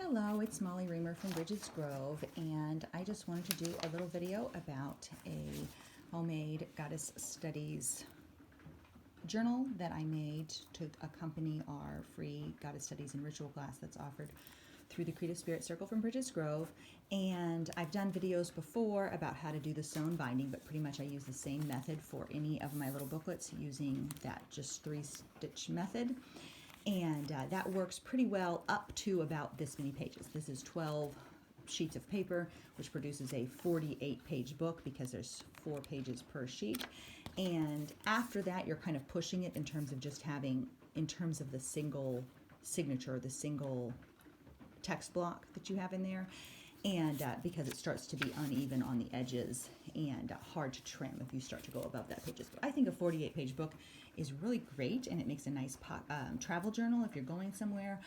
Hello, it's Molly Reamer from Bridges Grove, and I just wanted to do a little video about a homemade Goddess Studies journal that I made to accompany our free Goddess Studies and Ritual class that's offered through the Creative Spirit Circle from Bridges Grove. And I've done videos before about how to do the sewn binding, but pretty much I use the same method for any of my little booklets using that just 3-stitch method. And that works pretty well up to about this many pages. This is 12 sheets of paper, which produces a 48-page book because there's 4 pages per sheet. And after that, you're kind of pushing it in terms of just having, in terms of the single signature, the single text block that you have in there. And because it starts to be uneven on the edges and hard to trim if you start to go above that pages. But I think a 48-page book is really great, and it makes a nice travel journal if you're going somewhere,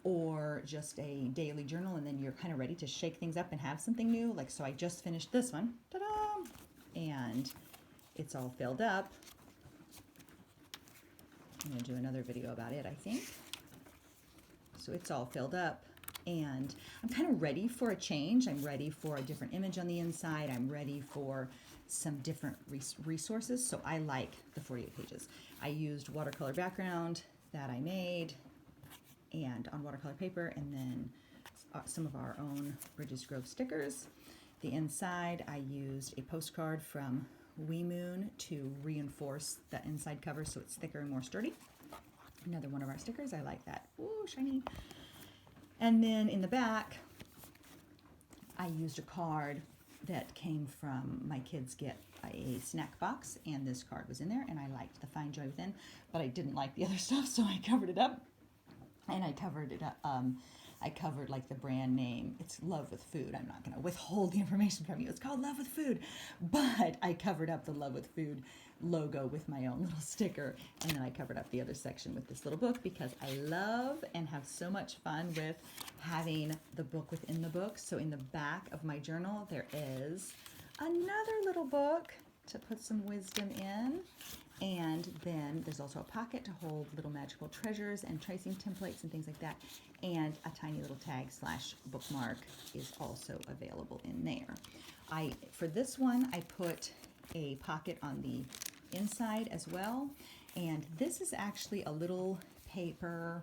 or just a daily journal, and then you're kind of ready to shake things up and have something new. Like, so I just finished this one, ta-da! And it's all filled up. I'm gonna do another video about it, I think. So it's all filled up. And I'm kind of ready for a change. I'm ready for a different image on the inside. I'm ready for some different resources. So I like the 48 pages. I used watercolor background that I made and on watercolor paper, and then some of our own Bridges Grove stickers. The inside, I used a postcard from Wee Moon to reinforce the inside cover so it's thicker and more sturdy. Another one of our stickers. I like that. Ooh, shiny. And then in the back, I used a card that came from my kids get a snack box, and this card was in there, and I liked the Find Joy Within, but I didn't like the other stuff, so I covered it up. And I covered it up. I covered like the brand name. It's Love with Food. I'm not going to withhold the information from you. It's called Love with Food. But I covered up the Love with Food logo with my own little sticker. And then I covered up the other section with this little book because I love and have so much fun with having the book within the book. So in the back of my journal, there is another little book to put some wisdom in. And then there's also a pocket to hold little magical treasures and tracing templates and things like that. And a tiny little tag / bookmark is also available in there. For this one, I put a pocket on the inside as well. And this is actually a little paper,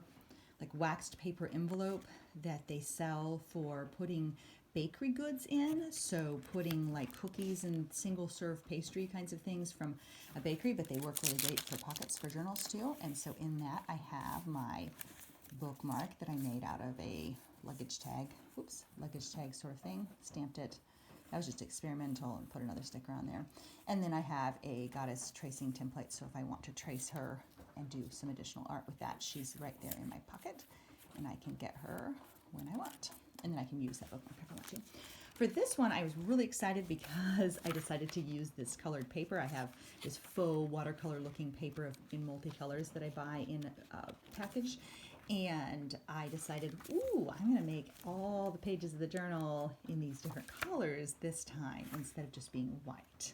like waxed paper envelope that they sell for putting bakery goods in, so putting like cookies and single serve pastry kinds of things from a bakery, but they work really great for pockets for journals too. And so in that I have my bookmark that I made out of a luggage tag sort of thing, stamped it. That was just experimental, and put another sticker on there. And then I have a goddess tracing template, so if I want to trace her and do some additional art with that, she's right there in my pocket, and I can get her when I want. And then I can use that bookmark if I want to. For this one, I was really excited because I decided to use this colored paper. I have this faux watercolor looking paper in multicolors that I buy in a package. And I decided, ooh, I'm gonna make all the pages of the journal in these different colors this time instead of just being white.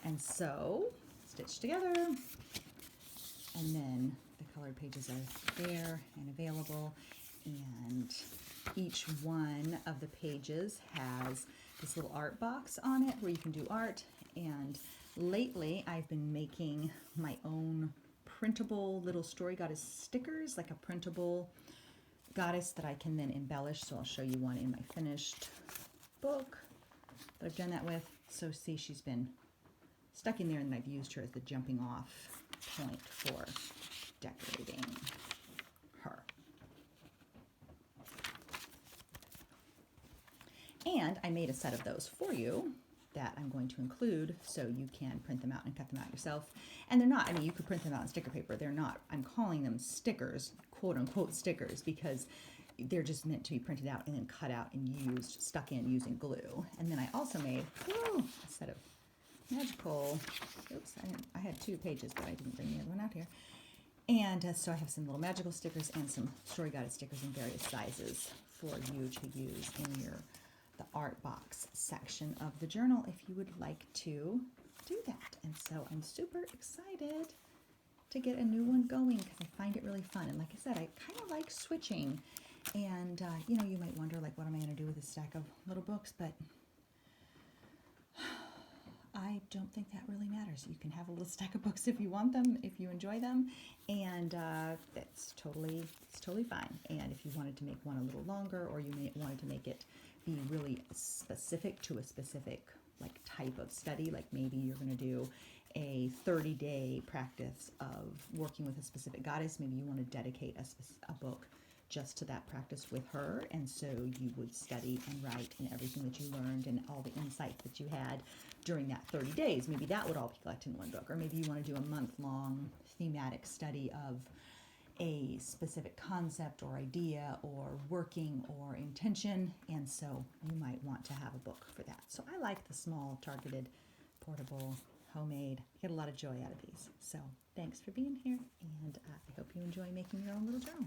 And so, stitched together, and then the colored pages are there and available. And each one of the pages has this little art box on it where you can do art. And lately I've been making my own printable little Story Goddess stickers, like a printable goddess that I can then embellish. So I'll show you one in my finished book that I've done that with. So see, she's been stuck in there, and I've used her as the jumping off point for decorating her. And I made a set of those for you that I'm going to include so you can print them out and cut them out yourself. And they're not, I mean, you could print them out on sticker paper. They're not, I'm calling them stickers, quote unquote stickers, because they're just meant to be printed out and then cut out and stuck in using glue. And then I also made a set of magical, I had 2 pages, but I didn't bring the other one out here. And so I have some little magical stickers and some Story Goddess stickers in various sizes for you to use in the art box section of the journal if you would like to do that. And so I'm super excited to get a new one going because I find it really fun. And like I said, I kind of like switching And, you know, you might wonder, like, what am I going to do with a stack of little books? But I don't think that really matters. You can have a little stack of books if you want them, if you enjoy them, and it's totally fine. And if you wanted to make one a little longer, or you wanted to make it be really specific to a specific like type of study, like maybe you're going to do a 30-day practice of working with a specific goddess. Maybe you want to dedicate a book just to that practice with her, and so you would study and write and everything that you learned and all the insights that you had during that 30 days. Maybe that would all be collected in one book. Or maybe you want to do a month-long thematic study of a specific concept or idea or working or intention, and so you might want to have a book for that. So I like the small, targeted, portable, homemade. I get a lot of joy out of these. So thanks for being here, and I hope you enjoy making your own little journal.